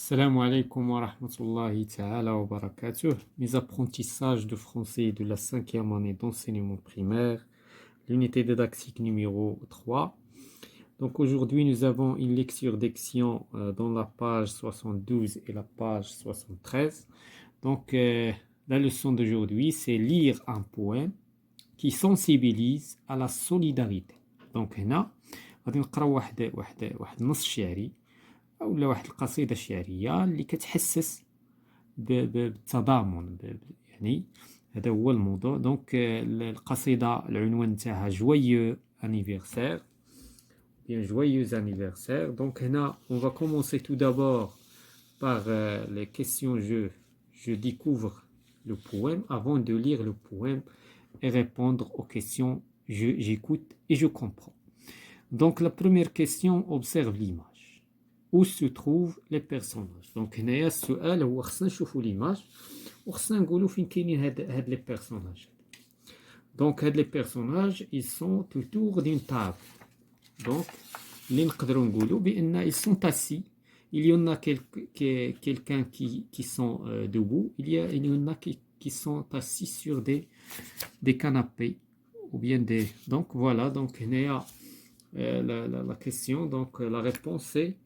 Salam alaikum wa rahmatullahi ta'ala wa barakatuh. Mes apprentissages de français de la cinquième année d'enseignement primaire, l'unité didactique numéro 3. Donc aujourd'hui, nous avons une lecture d'action dans la page 72 et la page 73. Donc la leçon d'aujourd'hui, c'est lire un poème qui sensibilise à la solidarité. Donc هنا غادي نقراو واحد النص شعري ولا واحد القصيدة شعرية اللي كتحسس بالتضامن يعني هذا هو الموضوع. دونك القصيدة العنوان تاعها جويو anniversaire bien joyeux anniversaire. Donc هنا on va commencer tout d'abord par les questions je découvre le poème avant de lire le poème et répondre aux questions j'écoute et je comprends. Donc la première question, observe l'image. Où se trouvent les personnages. Donc هنايا السؤال هو خصنا نشوفوا l'image وخصنا نقولوا فين كاينين هاد les personnages. Donc هاد les personnages ils sont autour d'une table. Donc اللي نقدروا نقولوا بان ils sont assis. Il y en a quelqu'un qui sont debout. Il y en a qui sont assis sur des canapés ou bien des. Donc voilà, donc هنايا la question, donc la réponse c'est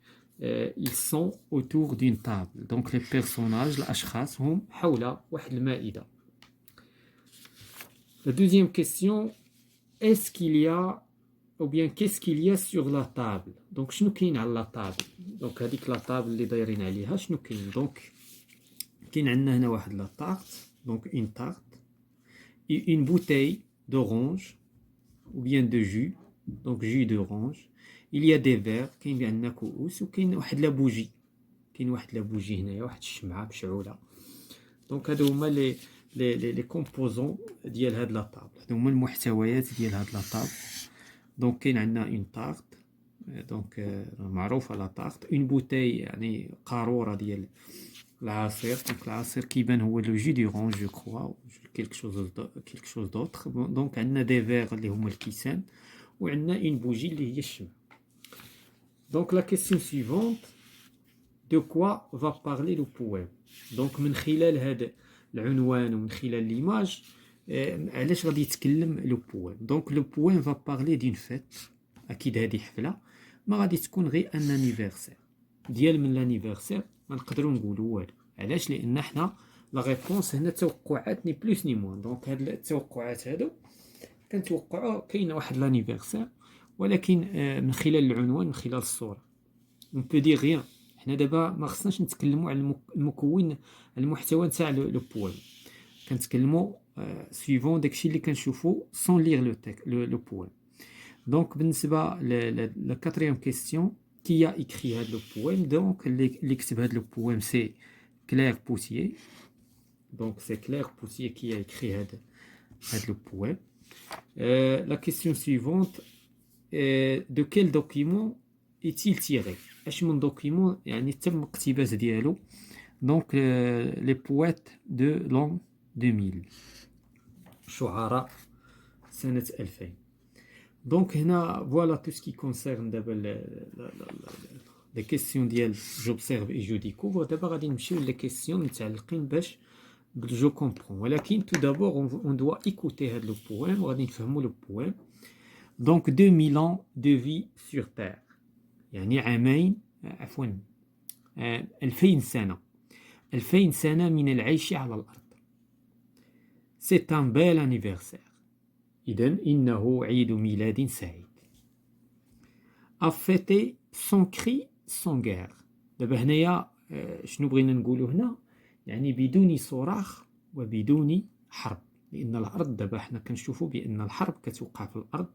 ils sont autour d'une table. Donc les personnages, الأشخاص هم حول واحد المائدة. La deuxième question, est-ce qu'il y a ou bien qu'est-ce qu'il y a sur la table. Donc شنو كاين على la table. Donc هذيك la table اللي دايرين عليها شنو كاين. Donc كاين عندنا هنا واحد la tarte, donc une tarte et une bouteille d'orange ou bien de jus, donc jus d'orange. Il y a des verres, كاين عندنا كؤوس وكاين واحد لا بوجي. كاين واحد لا بوجي هنايا واحد الشمعة مشعولة. دونك هادو هما لي كومبوزون ديال هاد لا طابل. هادو هما المحتويات ديال هاد لا طابل. دونك كاين عندنا اون طارت، دونك معروفة لا طارت، اون بوتاي يعني قارورة ديال العصير. دونك العصير كيبان هو لو جو دورانج جو كخوا كيلك شوز دوطخ. دونك عندنا دي فيغ اللي هما الكيسان وعندنا اون بوجي اللي هي الشمع. Donc la question suivante, de quoi va parler le poème. Donc من خلال هذا العنوان ومن خلال l'image علاش غادي يتكلم لو بويم. دونك لو بويم va parler d'une fête. اكيد هذه حفله ما غادي تكون غير ان انيفرسير ديال من لانيفرسير ما نقدروا نقولوا والو. علاش؟ لان حنا لا ريبونس هنا توقعات ني بلوس ني موان. دونك هاد التوقعات هادو كنتوقعوا كاين واحد لانيفرسير ولكن من خلال العنوان من خلال الصوره اون بو دي غيان. حنا دابا ما خصناش نتكلموا على المكون المحتوى نتاع لو بويم. كنتكلموا suivant داكشي اللي كنشوفوا sans lire le poème. Donc بالنسبه la quatrième question, qui a écrit هذا le poème. Donc اللي كتب هذا le poème c'est Claire Poussier. Donc c'est Claire Poussier qui a écrit هذا le poème. La question suivante, de quel document est-il tiré. اش من دوكيمون يعني تم اقتباس ديالو. Donc les poètes de l'an 2000, شعراء سنة 2000. Donc هنا voilà tout ce qui concerne دابا les questions ديال j'observe et je découvre. دابا غادي نمشيو les questions متعلقين باش je comprends. ولكن tout d'abord on doit écouter هاد le poème وغادي نفهموا le poème. Donc 2000 ans de vie sur terre يعني عامين عفوا 2000 سنة 2000 سنة من العيش على الأرض. C'est un bel anniversaire. إذن إنه عيد ميلاد سعيد. À fêter sans cri sans guerre. دابا هنايا شنو بغينا نقولوا هنا يعني بدون صراخ وبدون حرب. لأن الأرض دابا حنا كنشوفوا بأن الحرب كتوقع في الأرض.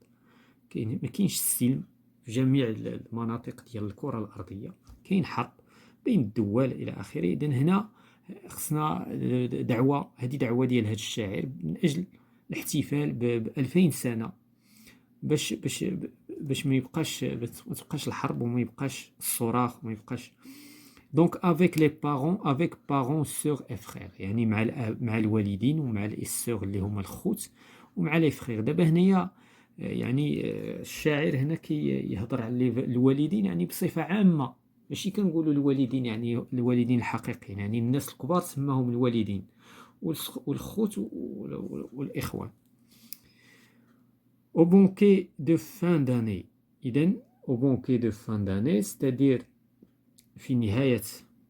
ما كاينش السلم في جميع المناطق ديال الكرة الأرضية. كاين حرب بين الدول إلى آخره. إذن هنا خصنا دعوة، هذه دعوة ديال هذا الشاعر من أجل الاحتفال ب 2000 سنة باش ما تبقاش الحرب وما يبقاش الصراخ وما يبقاش. دونك avec les parents, avec parents, sœurs et frères يعني مع الوالدين ومع السور اللي هما الخوت ومع لي فخير. دابا هنايا يعني الشاعر هنا كي يهضر على الوالدين يعني بصفة عامة ماشي كنقولوا الوالدين يعني الوالدين الحقيقيين، يعني الناس الكبار سماهم الوالدين والخوت والإخوان. au banquet de fin d'année. إذن au banquet de fin d'année c'est-à-dire في نهاية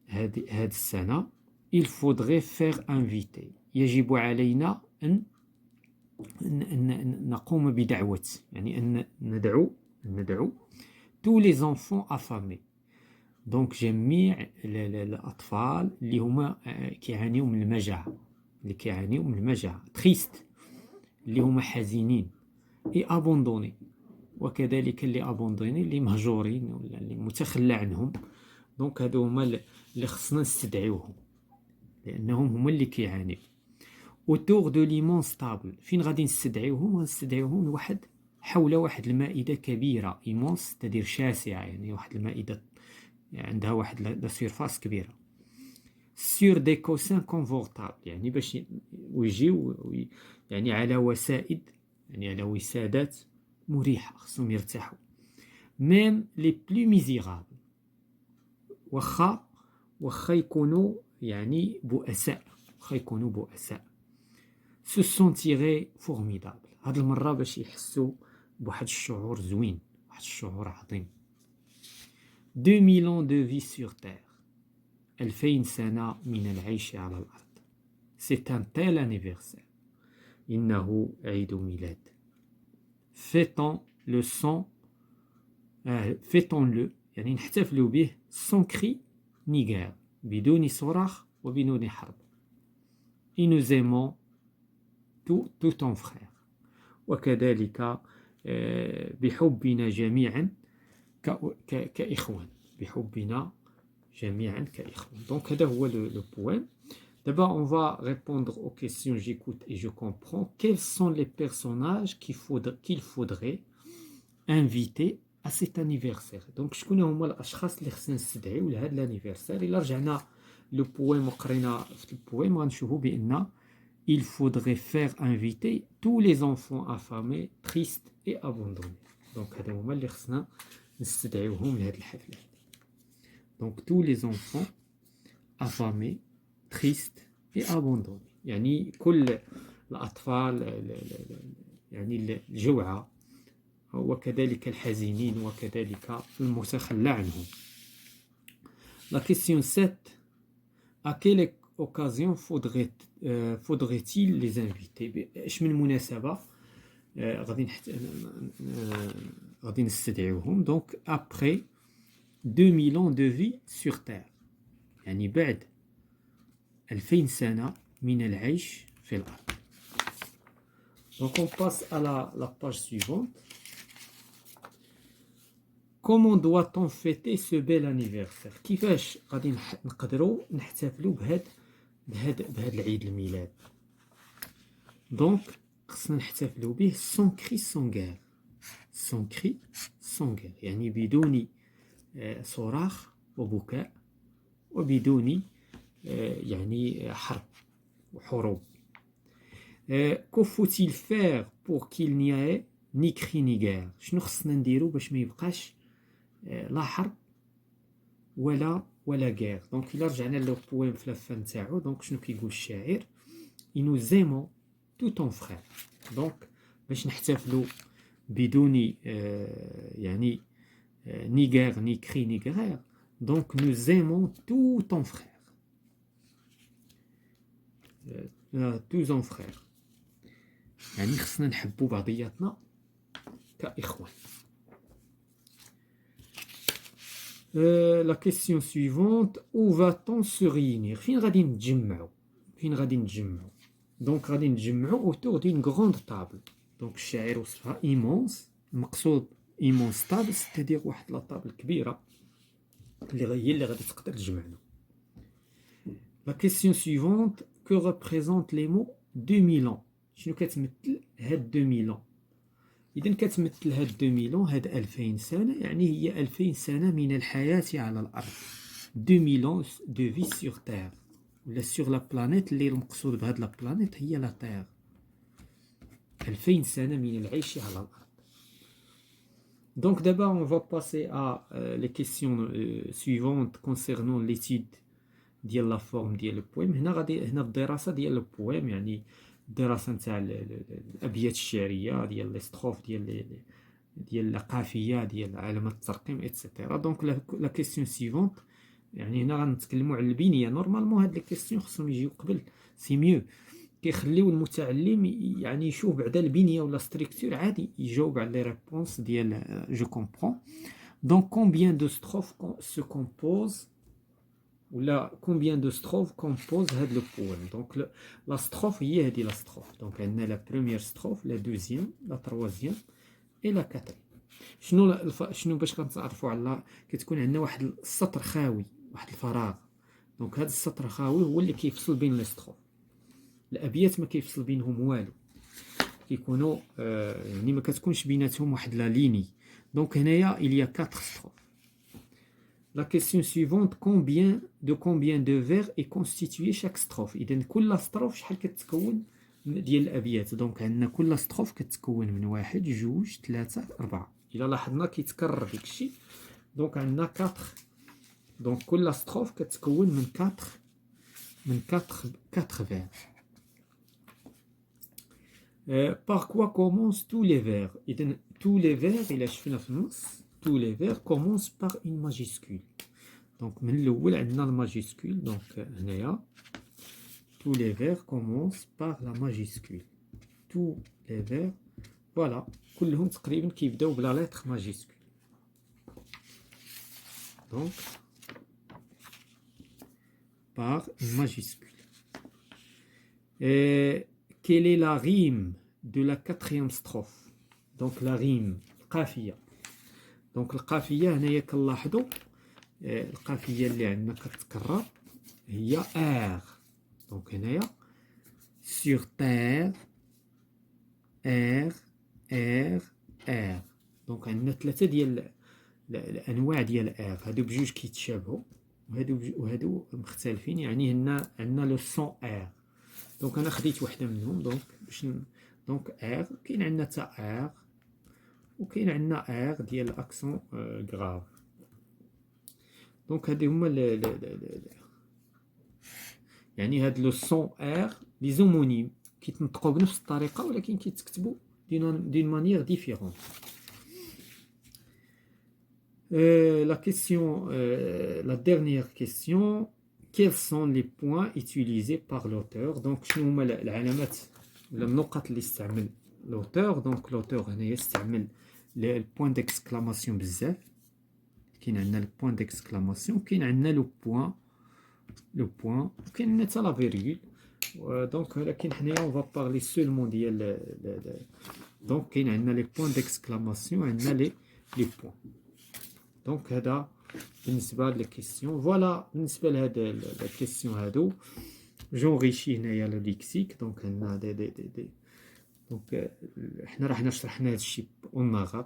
هذه السنة il faudrait faire inviter يجب علينا أن نقوم بدعوة، يعني أن ندعو tous les enfants affamés. دونك جميع الأطفال اللي هما كيعانيو من المجاعة، تريست اللي هما حزينين، اي ابوندوني وكذلك اللي ابوندوني اللي مهجورين ولا اللي متخلى عنهم. دونك هادو هما اللي خصنا نستدعيوهم لانهم هما اللي كيعانيو. autour de l'immense table. فين غادي نستدعيوهم؟ نستدعيوهم حول واحد المائدة كبيرة، immense تدير شاسعة، يعني واحد المائدة عندها واحد لا سيرفاس كبيرة. sur des coussins confortables يعني باش يجيو يعني على وسائد، يعني على وسادات مريحة، خصهم يرتاحوا. même les plus misérables واخا يكونوا يعني بؤساء، se sentiraient formidables. هاد المرة باش يحسوا بواحد الشعور زوين، واحد الشعور عظيم. 2000 ans de vie sur terre. 2000 سنة من العيش على الأرض. C'est un tel anniversaire. إنه عيد ميلاد. fêtons-le يعني نحتفلوا به sans cri ni guerre، بدون صراخ وبدون حرب. et nous aimons tout en frère. وكذلك بحبنا جميعا كإخوان، بحبنا جميعا كإخوان. donc هذا هو le poème. D'abord, on va répondre aux questions j'écoute et je comprends. Quels sont les personnages qu'il faudrait inviter à cet anniversaire? Donc, شكون هما الأشخاص اللي خصنا نستدعيو لهذا الانيفرسير؟ إلا رجعنا لو بويم وقرينا في البويم غنشوفوا بأن il faudrait faire inviter tous les enfants affamés, tristes et abandonnés. Donc, هذا هما اللي خصنا نستدعيوهم لهذه الحفلة. Donc, tous les enfants affamés, triste et abandonné، يعني كل الأطفال يعني الجوعى وكذلك الحزينين وكذلك المتخلى عنهم. La question 7. À quelle occasion faudrait-il les inviter؟ اش من مناسبة غادي نستدعيوهم؟ donc après 2000 ans de vie sur terre، يعني بعد 2000 سنة من العيش في الأرض. Donc on passe à la page suivante. Comment doit-on fêter ce bel anniversaire؟ كيفاش غادي نقدروا نحتفلوا بهاد العيد الميلاد؟ donc خصنا نحتفلوا به sans cri sans guerre. sans cri sans guerre يعني بدون صراخ وبكاء وبدون يعني حرب وحروب. que faut-il faire pour qu'il n'y ait ni cri ni guerre؟ شنو خصنا نديرو باش ما يبقاش لا حرب ولا غير؟ دونك الا رجعنا لو بويم في لافان تاعو، دونك شنو كيقول الشاعر؟ et nous aimons tout en frère. دونك باش نحتفلوا بدون يعني ni guerre ni cri ni guerre، donc nous aimons tout en frère. tous en frère يعني خصنا نحبوا بعضياتنا كإخوان. La question suivante. Où va-t-on se réunir؟ فين غادي نتجمعوا؟ donc غادي نتجمعوا autour d'une grande table. donc الشاعر وصفها immense، المقصود immense table c'est-à-dire واحد لا طابل كبيرة اللي غادي تقدر تجمعنا. La question suivante. Que représentent les mots 2000 ans؟ شنو كتمثل هاد 2000 ans؟ إذن كتمثل هاد 2000 ans هاد 2000 سنة، يعني هي 2000 سنة من الحياة على الأرض. 2000 ans de vie sur terre ولا sur la planète، اللي المقصود بهاد لا بلانيت هي لا تير. 2000 سنة من العيش على الأرض. Donc d'abord, on va passer à les questions suivantes concernant l'étude ديال لا فورم ديال البويم. هنا الدراسة ديال البويم، يعني الدراسة نتاع الأبيات الشعرية ديال لي ستروف ديال القافية ديال علامات الترقيم إتسيتيرا. دونك لا كيسيون سيفونت، يعني هنا غنتكلموا على البنية. نورمالمون هاد لي كيسيون خصهم يجيو قبل، سي ميو كيخليو المتعلم يعني يشوف بعدا البنية ولا ستركتور عادي يجاوب على لي ريبونس ديال جو كومبرون. دونك كومبيان دو ستروف سو كومبوز ولا كومبيان دو ستروف كومبوز هاد لو بويم. دونك لا ستروف هي هادي لا ستروف. دونك عندنا لا بروميير ستروف، لا دوزيام، لا تروازيام اي لا كاتريام. شنو باش كنتعرفوا على كتكون عندنا واحد السطر خاوي، واحد الفراغ. دونك هاد السطر خاوي هو اللي كيفصل بين لي ستروف. الابيات ما كيفصل بينهم والو، كيكونوا يعني ما كتكونش بيناتهم واحد لا ليني. دونك هنايا il y a 4 strophes. La question suivante, combien de vers est constitué chaque strophe. إذا كل strophe شحال كتكون ديال الأبيات. دونك عندنا كل strophe كتكون من 1 2 3 4. إلا لاحظنا كيتكرر داكشي. دونك عندنا 4. دونك كل strophe كتكون من 4 vers. Par quoi commencent tous les vers. إذا tous les vers إلا شفنا في النص tous les vers commencent par une majuscule. Donc من الأول عندنا الماجيسكول. donc هنايا tous les vers commencent par la majuscule. tous les vers voilà كلهم تقريبا كيبداو بلا لتر ماجيسكول. donc par une majuscule. Et quelle est la rime de la 4e strophe. donc la rime القافية. donc القافية هنايا كنلاحظوا القافية اللي عندنا كتكرر هي ار. دونك هنايا sur terre ار ار ار. دونك عندنا 3 ديال الانواع ديال ار. هادو بجوج كيتشابهوا وهادو مختلفين، يعني هنا عندنا لو سون ار. دونك انا خديت وحده منهم. دونك باش دونك ار كاين عندنا تا ار وكاين عندنا ار ديال الاكسون غراف. دونك هادي هما يعني هاد لو سون ار لي زومونيم كيتنطقوا بنفس الطريقه ولكن كيتكتبوا دين مانيير ديفيرون. La question, la dernière question, quels sont les points utilisés par l'auteur. donc شنو هما العلامات ولا النقط اللي استعمل l'auteur. donc l'auteur هنا يستعمل البوين ديكسكلاماسيون بزاف. كاين عندنا البوين ديكسكلاماسيون، كاين عندنا لو بوين وكاين عندنا حتى لا فيرغول. دونك ولكن حنايا اون فا بارلي سولمون ديال دونك كاين عندنا لي بوين ديكسكلاماسيون، عندنا لي بوين. دونك هذا بالنسبه للكيسيون. فوالا بالنسبه لهاد الكيسيون هادو جونغيشي هنايا لو ليكسيك. دونك عندنا دي دونك حنا راح شرحنا هادشي اون arabe.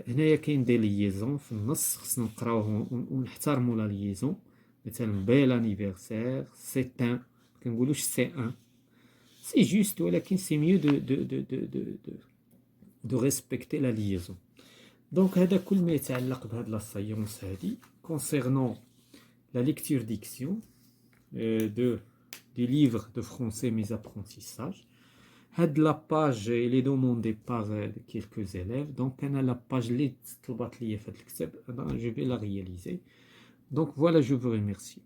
هنايا كاين دي ليزون في النص خصنا نقراوهم ونحترموا لا ليزون. مثلا بيل انيفرسير، سي ان، كنقولوش سي ان، سي جوست، ولكن سي ميو دو ريسبكتي لا ليزون. دونك هذا كل ما يتعلق بهاد لا سايونس هادي كونسيرنون لا ليكتور ديكسيون دو livre de français mes apprentissages. هاد لاباج اللي دوموندي باغ كيلكو زيليف. دونك انا لاباج اللي طلبات ليا في هاد الكتاب انا جو في لا رياليزي. دونك فوالا جو فو ريميرسي.